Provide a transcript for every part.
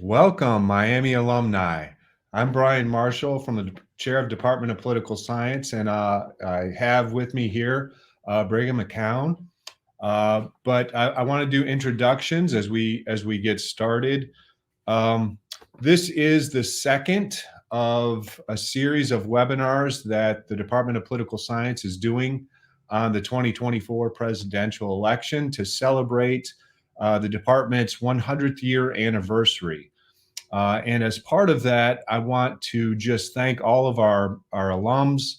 Welcome, Miami alumni. I'm Brian Marshall from the Chair of Department of Political Science, and I have with me here Brigham McCown. But I want to do introductions as we get started. Um, this is the second of a series of webinars that the Department of Political Science is doing on the 2024 presidential election to celebrate the department's 100th year anniversary. And as part of that, I want to just thank all of our alums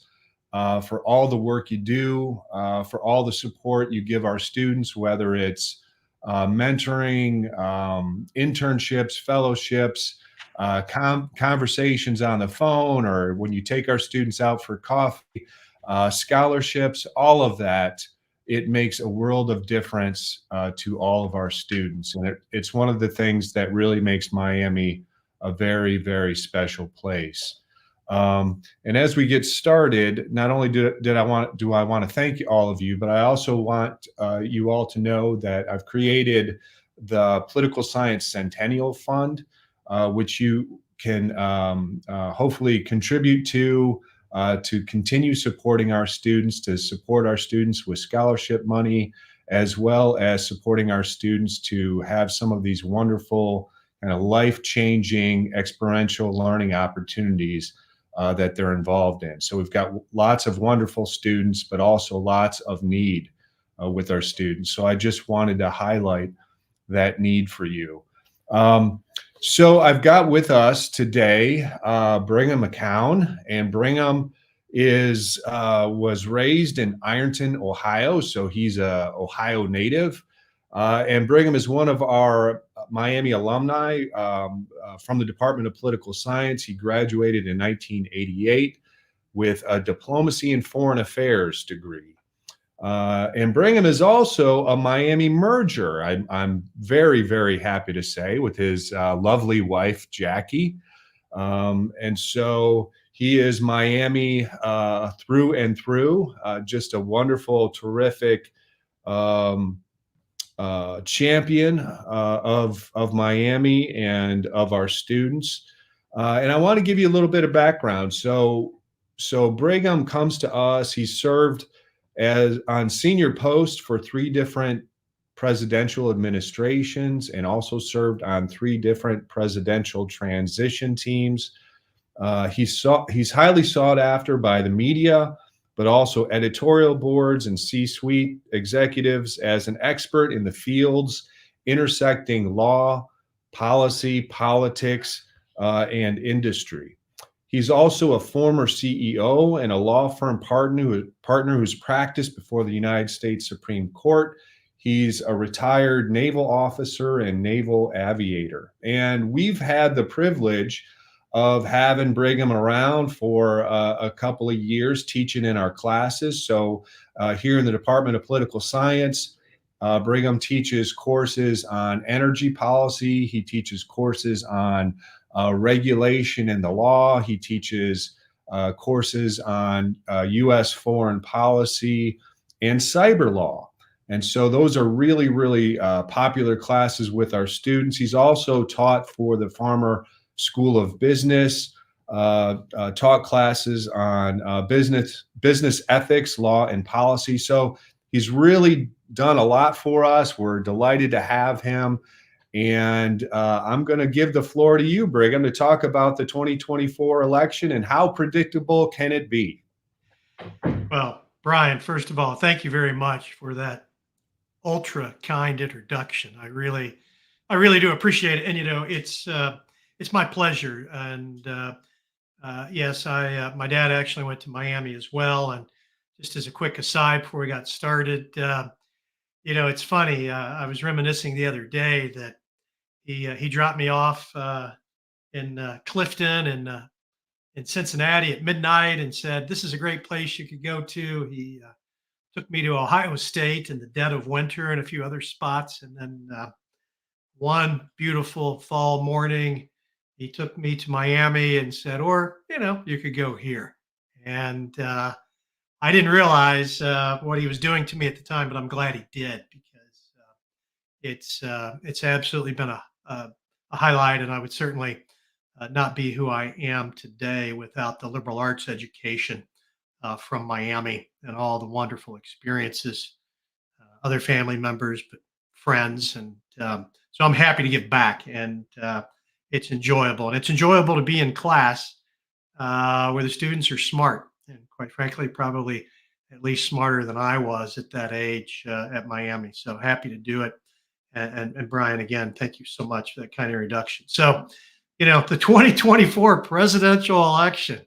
for all the work you do, for all the support you give our students, whether it's mentoring, internships, fellowships, conversations on the phone, or when you take our students out for coffee, scholarships, all of that. It makes a world of difference to all of our students. And it's one of the things that really makes Miami a very, very special place. And as we get started, not only do I want to thank all of you, but I also want you all to know that I've created the Political Science Centennial Fund, which you can hopefully contribute to continue supporting our students, to support our students with scholarship money, as well as supporting our students to have some of these wonderful kind of life-changing experiential learning opportunities that they're involved in. So we've got lots of wonderful students, but also lots of need with our students. So I just wanted to highlight that need for you. So I've got with us today Brigham McCown, and Brigham was raised in Ironton, Ohio, so he's a Ohio native. And Brigham is one of our Miami alumni from the Department of Political Science. He graduated in 1988 with a diplomacy in foreign affairs degree. And Brigham is also a Miami merger, I'm very, very happy to say, with his lovely wife, Jackie. And so he is Miami through and through, just a wonderful, terrific champion of Miami and of our students. And I want to give you a little bit of background. So Brigham comes to us. He served on senior posts for 3 different presidential administrations and also served on 3 different presidential transition teams. He's highly sought after by the media, but also editorial boards and C-suite executives as an expert in the fields intersecting law, policy, politics, and industry. He's also a former CEO and a law firm partner who's practiced before the United States Supreme Court. He's a retired naval officer and naval aviator. And we've had the privilege of having Brigham around for a couple of years teaching in our classes. So here in the Department of Political Science, Brigham teaches courses on energy policy. He teaches courses on regulation in the law. He teaches courses on U.S. foreign policy and cyber law. And so those are really, really popular classes with our students. He's also taught for the Farmer School of Business, taught classes on business ethics, law, and policy. So he's really done a lot for us. We're delighted to have him. And I'm going to give the floor to you, Brigham, to talk about the 2024 election and how predictable can it be? Well, Brian, first of all, thank you very much for that ultra kind introduction. I really do appreciate it. And, you know, it's my pleasure. And yes, my dad actually went to Miami as well. And just as a quick aside before we got started, you know, it's funny. I was reminiscing the other day that he dropped me off in Clifton and in Cincinnati at midnight and said, "This is a great place you could go to." He took me to Ohio State in the dead of winter and a few other spots. And then one beautiful fall morning, he took me to Miami and said, "Or, you know, you could go here." And I didn't realize what he was doing to me at the time, but I'm glad he did, because it's absolutely been a highlight, and I would certainly not be who I am today without the liberal arts education from Miami and all the wonderful experiences, other family members, but friends. And so I'm happy to give back, and it's enjoyable. And it's enjoyable to be in class where the students are smart, and quite frankly, probably at least smarter than I was at that age at Miami. So happy to do it. And Brian, again, thank you so much for that kind of introduction. So, the 2024 presidential election,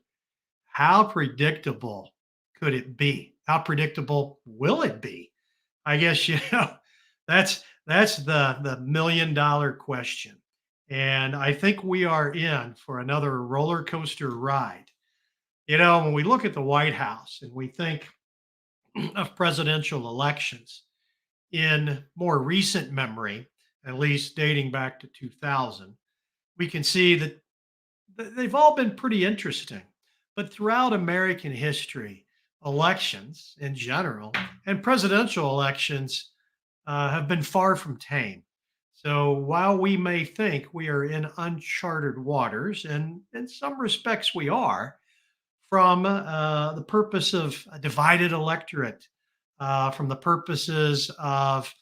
how predictable could it be? How predictable will it be? I guess that's the $1 million question. And I think we are in for another roller coaster ride. When we look at the White House and we think of presidential elections in more recent memory, at least dating back to 2000, we can see that they've all been pretty interesting. But throughout American history, elections in general and presidential elections have been far from tame. So while we may think we are in uncharted waters, and in some respects we are, from the purpose of a divided electorate, from the purposes of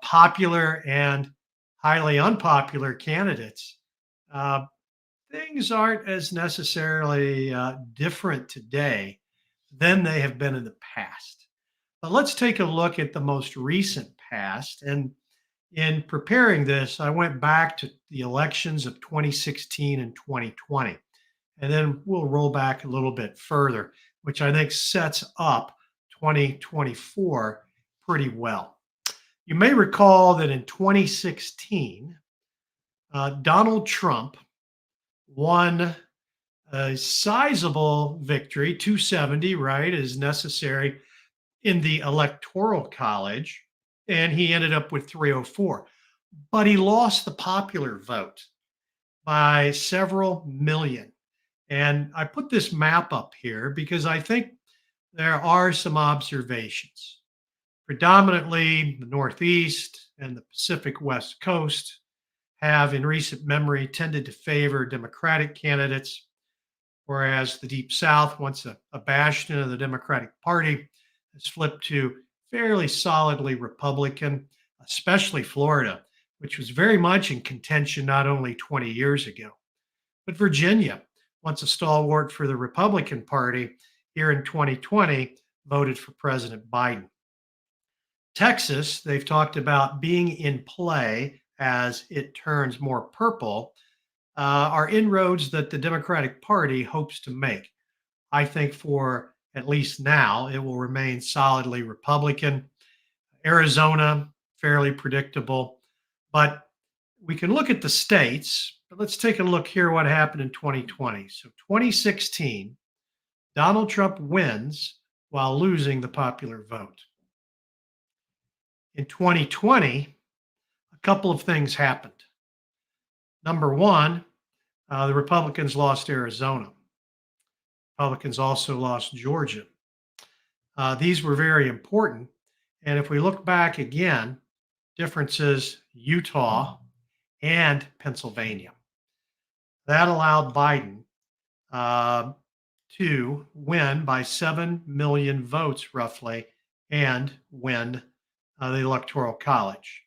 popular and highly unpopular candidates, uh, things aren't as necessarily different today than they have been in the past. But let's take a look at the most recent past. And in preparing this, I went back to the elections of 2016 and 2020. And then we'll roll back a little bit further, which I think sets up 2024 pretty well. You may recall that in 2016, Donald Trump won a sizable victory, 270, right, is necessary in the Electoral College, and he ended up with 304. But he lost the popular vote by several million. And I put this map up here because I think there are some observations. Predominantly, the Northeast and the Pacific West Coast have, in recent memory, tended to favor Democratic candidates, whereas the Deep South, once a bastion of the Democratic Party, has flipped to fairly solidly Republican, especially Florida, which was very much in contention not only 20 years ago, but Virginia, once a stalwart for the Republican Party, here in 2020, voted for President Biden. Texas, they've talked about being in play as it turns more purple, are inroads that the Democratic Party hopes to make. I think for at least now, it will remain solidly Republican. Arizona, fairly predictable. But we can look at the states, but let's take a look here what happened in 2020. So 2016, Donald Trump wins while losing the popular vote. In 2020, a couple of things happened. Number one, the Republicans lost Arizona. Republicans also lost Georgia. These were very important. And if we look back again, differences Utah and Pennsylvania. That allowed Biden to win by 7 million votes roughly and win the Electoral College.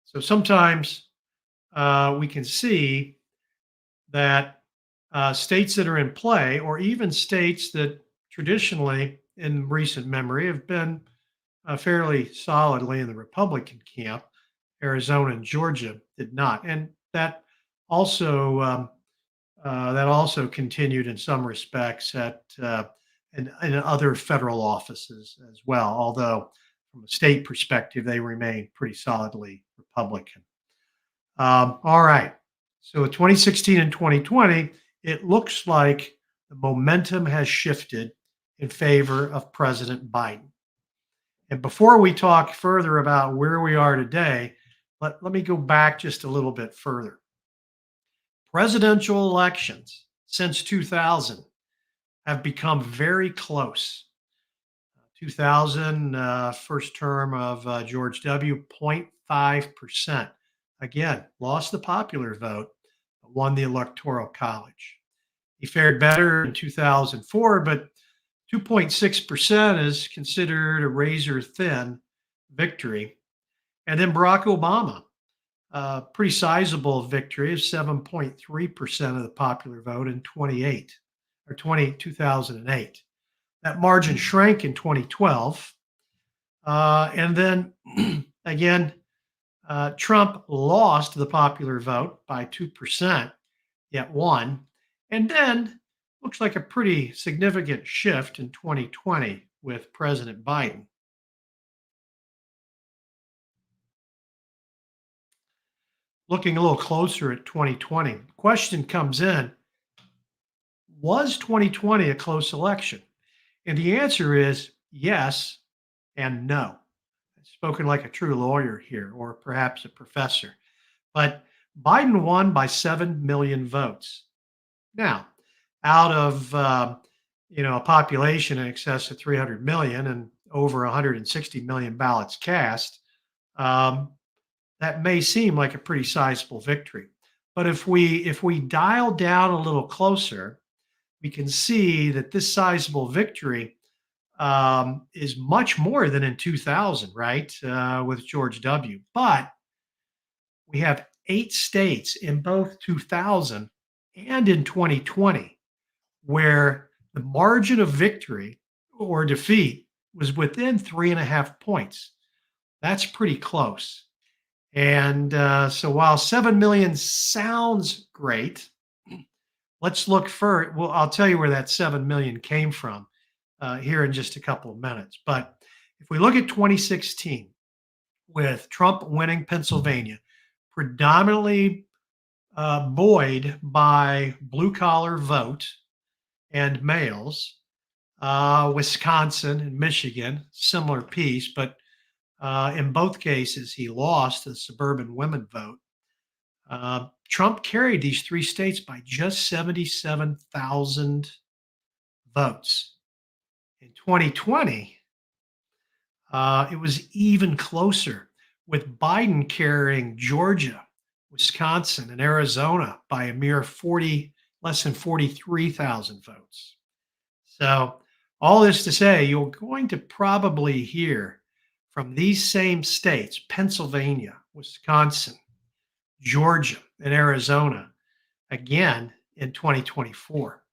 So sometimes we can see that states that are in play, or even states that traditionally in recent memory have been fairly solidly in the Republican camp, Arizona and Georgia did not, and that also continued in some respects at in other federal offices as well. Although from a state perspective, they remain pretty solidly Republican. All right. So 2016 and 2020, it looks like the momentum has shifted in favor of President Biden. And before we talk further about where we are today, let me go back just a little bit further. Presidential elections since 2000 have become very close. 2000, first term of George W., 0.5%. again, lost the popular vote, but won the Electoral College. He fared better in 2004, but 2.6% is considered a razor thin victory. And then Barack Obama, a pretty sizable victory of 7.3% of the popular vote in 2008. That margin shrank in 2012. And then again, Trump lost the popular vote by 2%, yet won. And then looks like a pretty significant shift in 2020 with President Biden. Looking a little closer at 2020, the question comes in, was 2020 a close election? And the answer is yes and no. I've spoken like a true lawyer here, or perhaps a professor. But Biden won by 7 million votes. Now, out of a population in excess of 300 million and over 160 million ballots cast, um, that may seem like a pretty sizable victory. But if we dial down a little closer, we can see that this sizable victory is much more than in 2000, right, with George W. But we have 8 states in both 2000 and in 2020 where the margin of victory or defeat was within 3.5 points. That's pretty close. And so while 7 million sounds great, let's look for, well, I'll tell you where that 7 million came from here in just a couple of minutes. But if we look at 2016, with Trump winning Pennsylvania, predominantly buoyed by blue collar vote and males, Wisconsin and Michigan, similar piece, but in both cases, he lost the suburban women vote. Trump carried these 3 states by just 77,000 votes. In 2020, it was even closer, with Biden carrying Georgia, Wisconsin, and Arizona by a mere less than 43,000 votes. So, all this to say, you're going to probably hear from these same states, Pennsylvania, Wisconsin, Georgia, and Arizona, again in 2024.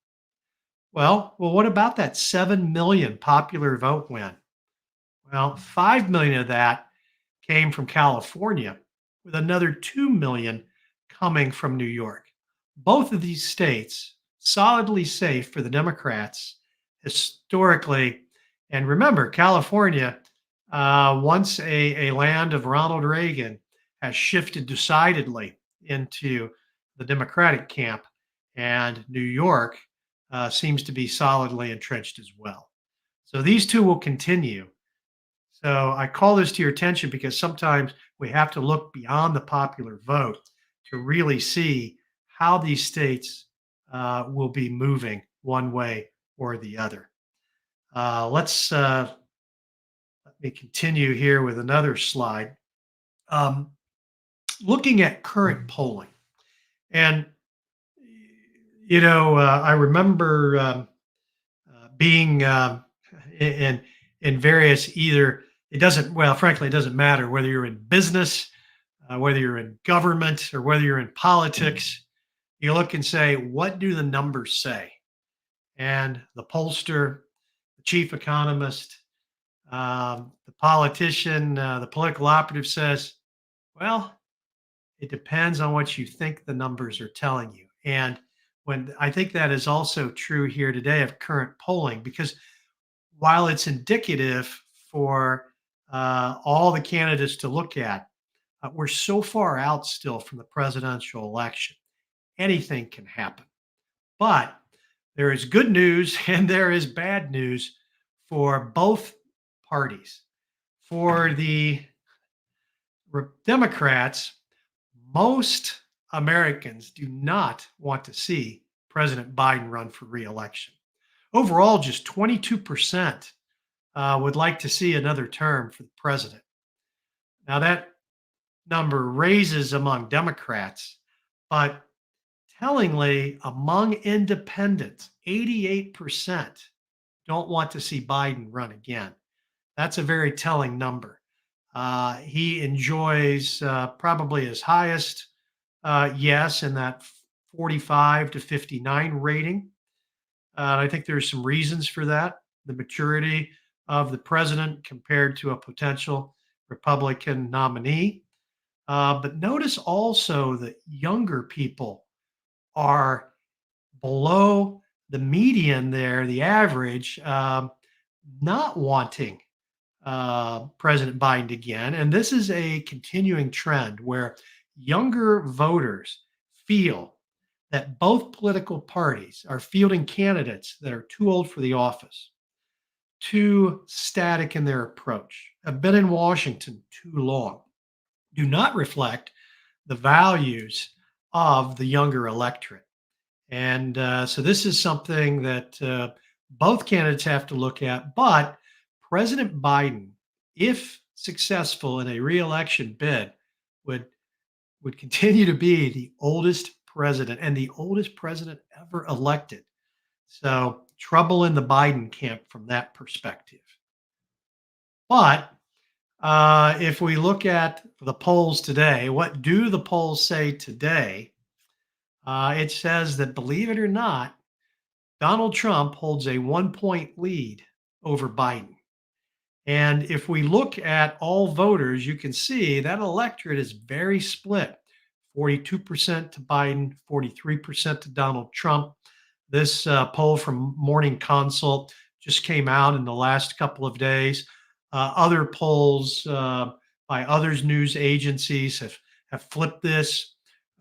Well, what about that 7 million popular vote win? Well, 5 million of that came from California, with another 2 million coming from New York. Both of these states solidly safe for the Democrats historically. And remember, California, once a land of Ronald Reagan, has shifted decidedly into the Democratic camp, and New York seems to be solidly entrenched as well. So these two will continue. So I call this to your attention because sometimes we have to look beyond the popular vote to really see how these states will be moving one way or the other. Let me continue here with another slide. Looking at current polling, and I remember being in various either it doesn't well frankly it doesn't matter whether you're in business, whether you're in government, or whether you're in politics. You look and say, what do the numbers say? And the pollster, the chief economist, the politician, the political operative says, well, it depends on what you think the numbers are telling you. And when I think that is also true here today of current polling, because while it's indicative for all the candidates to look at, we're so far out still from the presidential election. Anything can happen. But there is good news and there is bad news for both parties. For the Democrats, most Americans do not want to see President Biden run for re-election. Overall, just 22% would like to see another term for the president. Now, that number raises among Democrats, but tellingly, among independents, 88% don't want to see Biden run again. That's a very telling number. He enjoys probably his highest yes in that 45 to 59 rating. I think there's some reasons for that. The maturity of the president compared to a potential Republican nominee. But notice also that younger people are below the median there, the average, not wanting President Biden again. And this is a continuing trend where younger voters feel that both political parties are fielding candidates that are too old for the office, too static in their approach, have been in Washington too long, do not reflect the values of the younger electorate. And so this is something that both candidates have to look at. But President Biden, if successful in a reelection bid, would continue to be the oldest president and the oldest president ever elected. So trouble in the Biden camp from that perspective. But if we look at the polls today, what do the polls say today? It says that, believe it or not, Donald Trump holds a 1 point lead over Biden. And if we look at all voters, you can see that electorate is very split, 42% to Biden, 43% to Donald Trump. This poll from Morning Consult just came out in the last couple of days. Other polls by others news agencies have flipped this.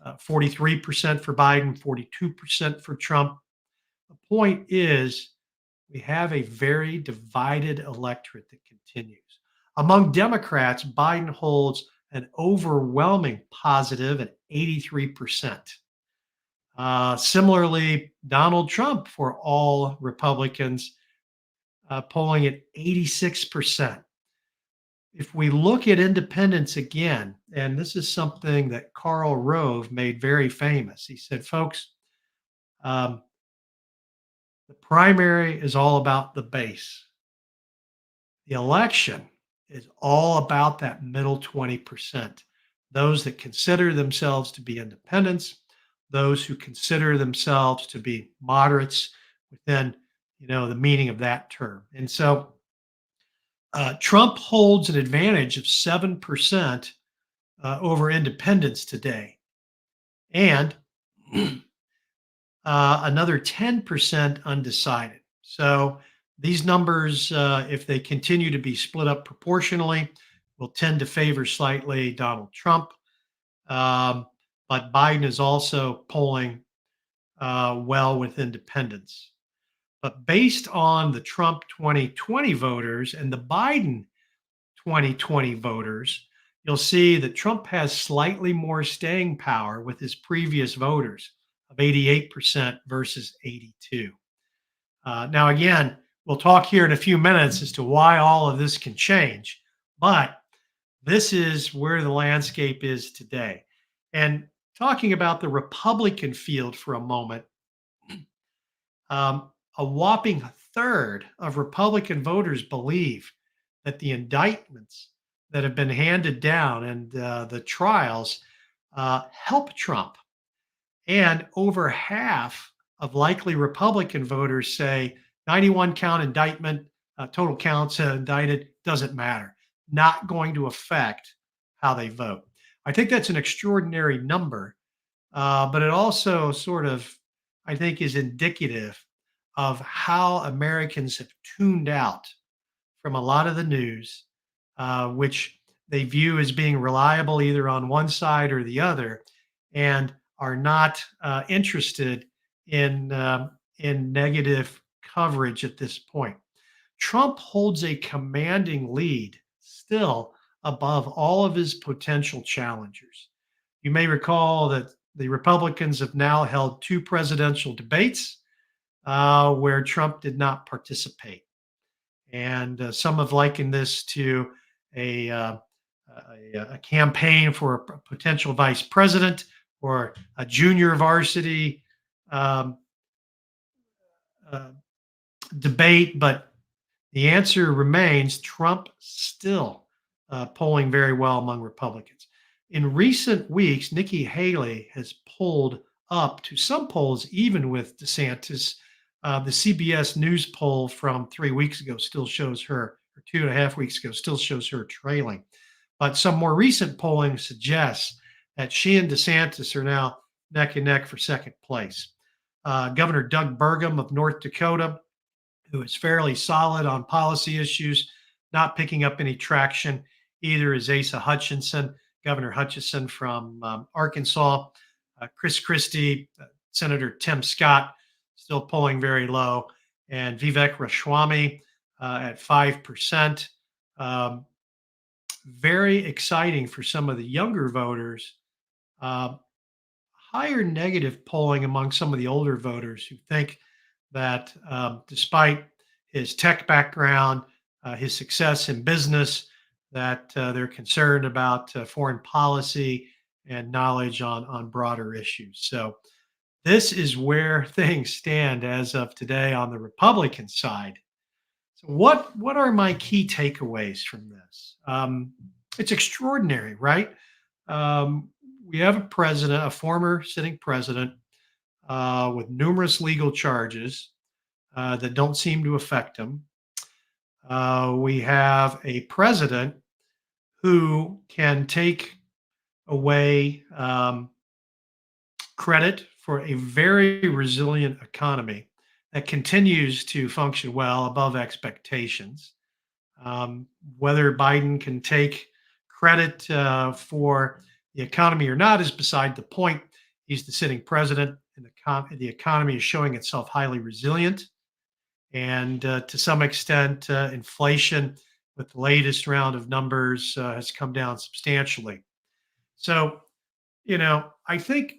43% for Biden, 42% for Trump. The point is, we have a very divided electorate that continues. Among Democrats, Biden holds an overwhelming positive at 83%. Similarly, Donald Trump for all Republicans, polling at 86%. If we look at independents again, and this is something that Karl Rove made very famous, he said, folks, the primary is all about the base. The election is all about that middle 20%. Those that consider themselves to be independents, those who consider themselves to be moderates within, the meaning of that term. And so Trump holds an advantage of 7% over independents today, and another 10% undecided. So these numbers, if they continue to be split up proportionally, will tend to favor slightly Donald Trump. But Biden is also polling well with independents. But based on the Trump 2020 voters and the Biden 2020 voters, you'll see that Trump has slightly more staying power with his previous voters of 88% versus 82. Now, again, we'll talk here in a few minutes as to why all of this can change, but this is where the landscape is today. And talking about the Republican field for a moment, a whopping third of Republican voters believe that the indictments that have been handed down and the trials help Trump. And over half of likely Republican voters say 91 count indictment, total counts indicted, doesn't matter. Not going to affect how they vote. I think that's an extraordinary number, but it also sort of, I think, is indicative of how Americans have tuned out from a lot of the news, which they view as being reliable either on one side or the other, and are not interested in negative coverage at this point. Trump holds a commanding lead still above all of his potential challengers. You may recall that the Republicans have now held 2 presidential debates where Trump did not participate. And some have likened this to a a campaign for a potential vice president or a junior varsity um, uh, debate, but the answer remains Trump still polling very well among Republicans. In recent weeks, Nikki Haley has pulled up to some polls, even with DeSantis. The CBS News poll from 3 weeks ago still shows her, or 2.5 weeks ago, still shows her trailing. But some more recent polling suggests that she and DeSantis are now neck and neck for second place. Governor Doug Burgum of North Dakota, who is fairly solid on policy issues, not picking up any traction. Either is Asa Hutchinson, Governor Hutchinson from Arkansas, Chris Christie, Senator Tim Scott, still polling very low, and Vivek Ramaswamy at 5%. Um, Very exciting for some of the younger voters. Uh, Higher negative polling among some of the older voters who think that despite his tech background, his success in business, that they're concerned about foreign policy and knowledge on broader issues. So this is where things stand as of today on the Republican side. So what are my key takeaways from this? It's extraordinary, right? Um, we have a president, a former sitting president, with numerous legal charges that don't seem to affect him. We have a president who can take away credit for a very resilient economy that continues to function well above expectations. Whether Biden can take credit for the economy or not is beside the point. He's the sitting president, and the economy is showing itself highly resilient. And to some extent, inflation with the latest round of numbers has come down substantially. So, I think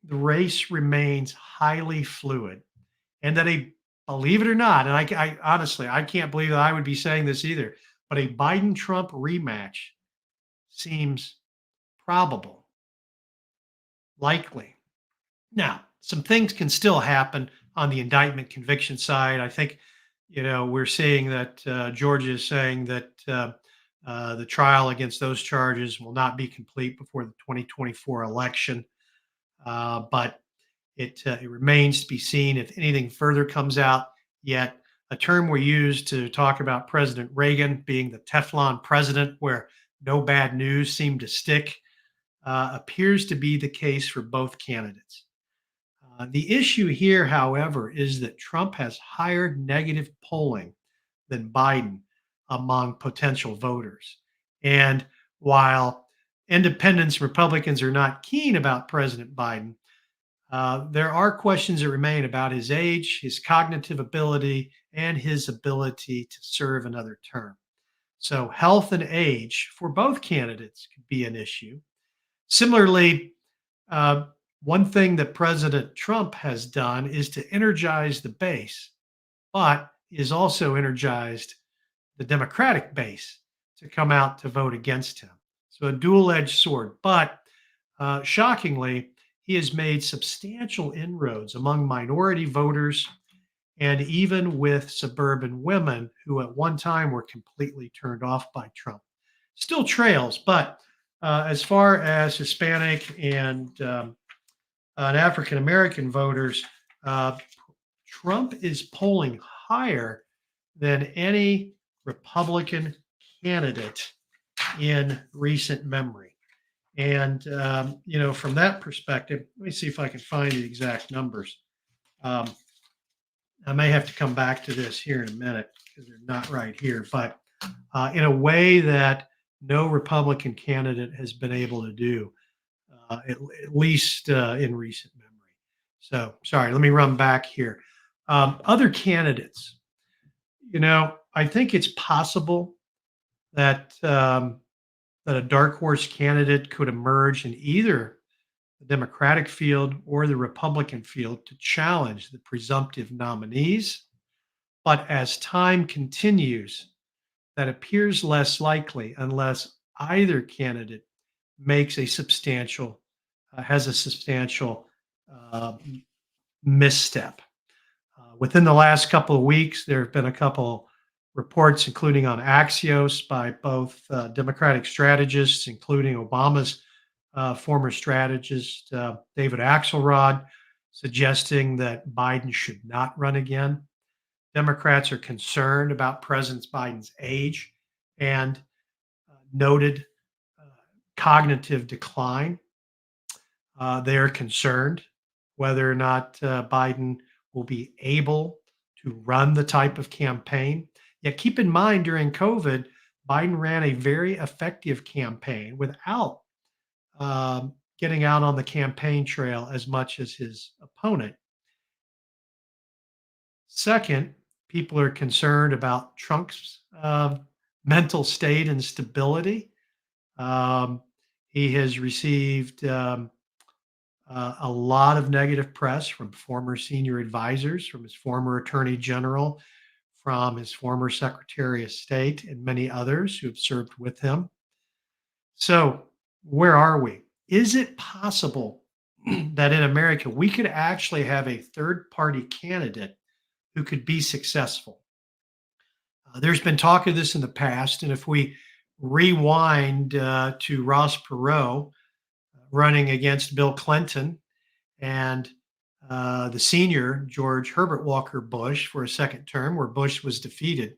the race remains highly fluid, and that believe it or not, and I honestly, I can't believe that I would be saying this either, but a Biden Trump rematch seems probable, likely. Now, some things can still happen on the indictment conviction side. I think, we're seeing that Georgia is saying that the trial against those charges will not be complete before the 2024 election. But it remains to be seen if anything further comes out. Yet, a term we use to talk about President Reagan being the Teflon president, where no bad news seemed to stick, appears to be the case for both candidates. The issue here, however, is that Trump has higher negative polling than Biden among potential voters. And while independents, Republicans are not keen about President Biden, there are questions that remain about his age, his cognitive ability, and his ability to serve another term. So, health and age for both candidates could be an issue. Similarly, one thing that President Trump has done is to energize the base, but is also energized the Democratic base to come out to vote against him. So a dual-edged sword. But shockingly, he has made substantial inroads among minority voters and even with suburban women who at one time were completely turned off by Trump. Still trails, but as far as Hispanic and African American voters, Trump is polling higher than any Republican candidate in recent memory. And, from that perspective, let me see if I can find the exact numbers. I may have to come back to this here in a minute because they're not right here, but in a way that no Republican candidate has been able to do, at least in recent memory. So, sorry, let me run back here. Other candidates, I think it's possible that that a dark horse candidate could emerge in either the Democratic field or the Republican field to challenge the presumptive nominees. But as time continues, that appears less likely unless either candidate makes has a substantial uh, misstep. Within the last couple of weeks, there have been a couple reports, including on Axios by both Democratic strategists, including Obama's former strategist, David Axelrod, suggesting that Biden should not run again. Democrats are concerned about President Biden's age and noted uh, cognitive decline. They are concerned whether or not Biden will be able to run the type of campaign. Yet keep in mind, during COVID, Biden ran a very effective campaign without getting out on the campaign trail as much as his opponent. Second, people are concerned about Trump's mental state and stability. Um, he has received a lot of negative press from former senior advisors, from his former attorney general, from his former secretary of state, and many others who have served with him. So, where are we? Is it possible that in America we could actually have a third party candidate who could be successful? There's been talk of this in the past, and if we rewind to Ross Perot running against Bill Clinton and the senior George Herbert Walker Bush for a second term, where Bush was defeated,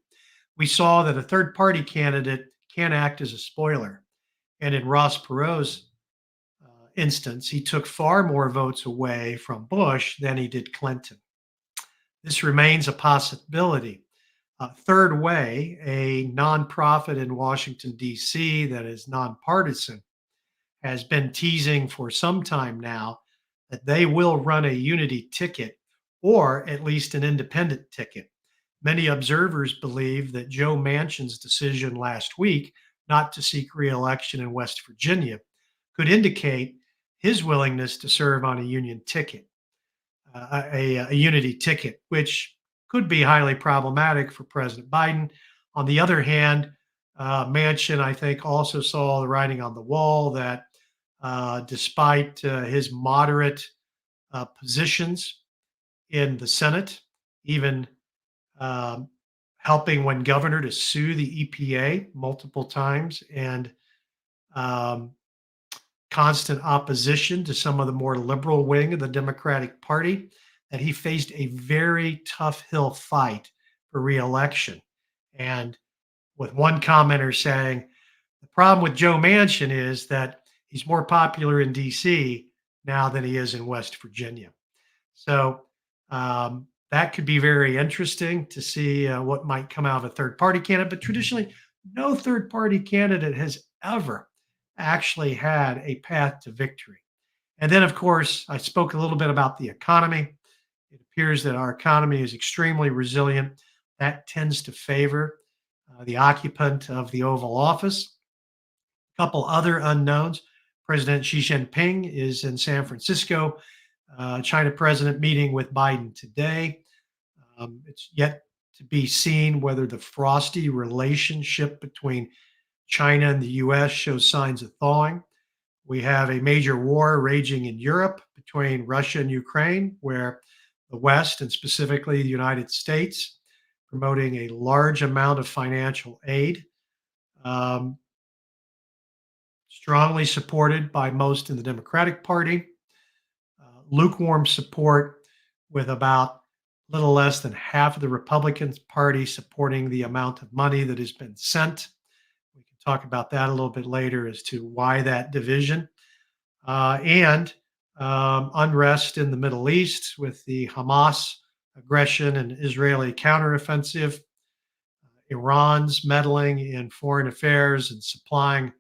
we saw that a third party candidate can act as a spoiler. And in Ross Perot's instance, he took far more votes away from Bush than he did Clinton. This remains a possibility. Third Way, a nonprofit in Washington, D.C., that is nonpartisan, has been teasing for some time now that they will run a unity ticket or at least an independent ticket. Many observers believe that Joe Manchin's decision last week not to seek re-election in West Virginia could indicate his willingness to serve on a union ticket, a unity ticket, which could be highly problematic for President Biden. On the other hand, Manchin, I think, also saw the writing on the wall that despite his moderate positions in the Senate, even um, helping when governor to sue the EPA multiple times, and um, constant opposition to some of the more liberal wing of the Democratic Party, that he faced a very tough hill fight for reelection. And with one commenter saying, the problem with Joe Manchin is that he's more popular in DC now than he is in West Virginia. So that could be very interesting to see what might come out of a third party candidate. But traditionally, no third party candidate has ever actually had a path to victory. And then, of course, I spoke a little bit about the economy. It appears that our economy is extremely resilient. That tends to favor the occupant of the Oval Office. A couple other unknowns. President Xi Jinping is in San Francisco, China president meeting with Biden today. It's yet to be seen whether the frosty relationship between China and the US shows signs of thawing. We have a major war raging in Europe between Russia and Ukraine, where the West, and specifically the United States, promoting a large amount of financial aid, um, strongly supported by most in the Democratic Party, lukewarm support with about a little less than half of the Republican Party supporting the amount of money that has been sent. We can talk about that a little bit later as to why that division. And unrest in the Middle East with the Hamas aggression and Israeli counteroffensive, Iran's meddling in foreign affairs and supplying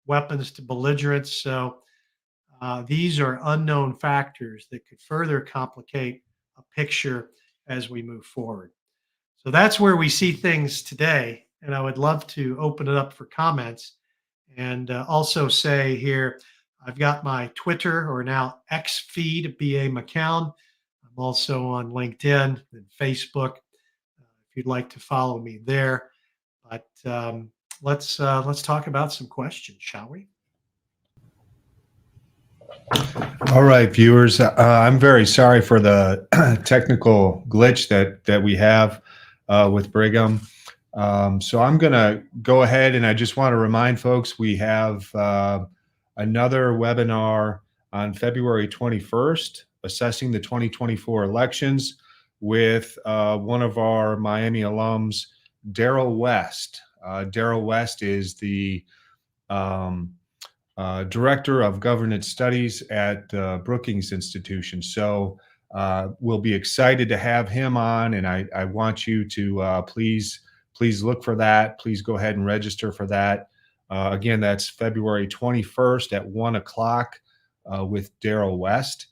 weapons to belligerents. So these are unknown factors that could further complicate a picture as we move forward. So that's where we see things today. And I would love to open it up for comments and also say here, I've got my Twitter, or now X feed, B.A. McCown. I'm also on LinkedIn and Facebook if you'd like to follow me there. But let's talk about some questions, shall we? All right, viewers. I'm very sorry for the technical glitch that we have with Brigham. So I'm going to go ahead, and I just want to remind folks we have another webinar on February 21st, assessing the 2024 elections, with one of our Miami alums, Daryl West. Daryl West is the Director of Governance Studies at Brookings Institution. So we'll be excited to have him on, and I want you to please look for that. Please go ahead and register for that. Again, that's February 21st at 1 o'clock with Daryl West.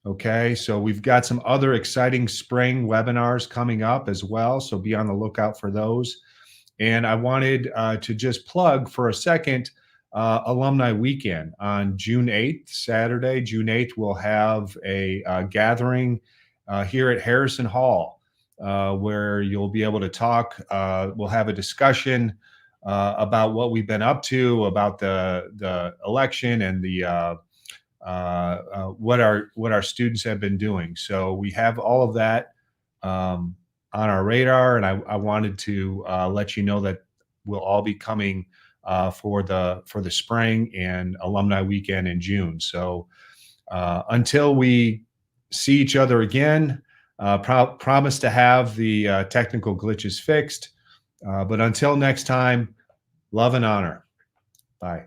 Okay, so we've got some other exciting spring webinars coming up as well, so be on the lookout for those. And I wanted to just plug for a second Alumni Weekend on June 8th, Saturday, June 8th. We'll have a gathering here at Harrison Hall where you'll be able to talk. We'll have a discussion about what we've been up to, about the election, and the what our students have been doing. So we have all of that on our radar, and I wanted to let you know that we'll all be coming for the spring and Alumni Weekend in June. So until we see each other again, promise to have the technical glitches fixed. But until next time, love and honor. Bye.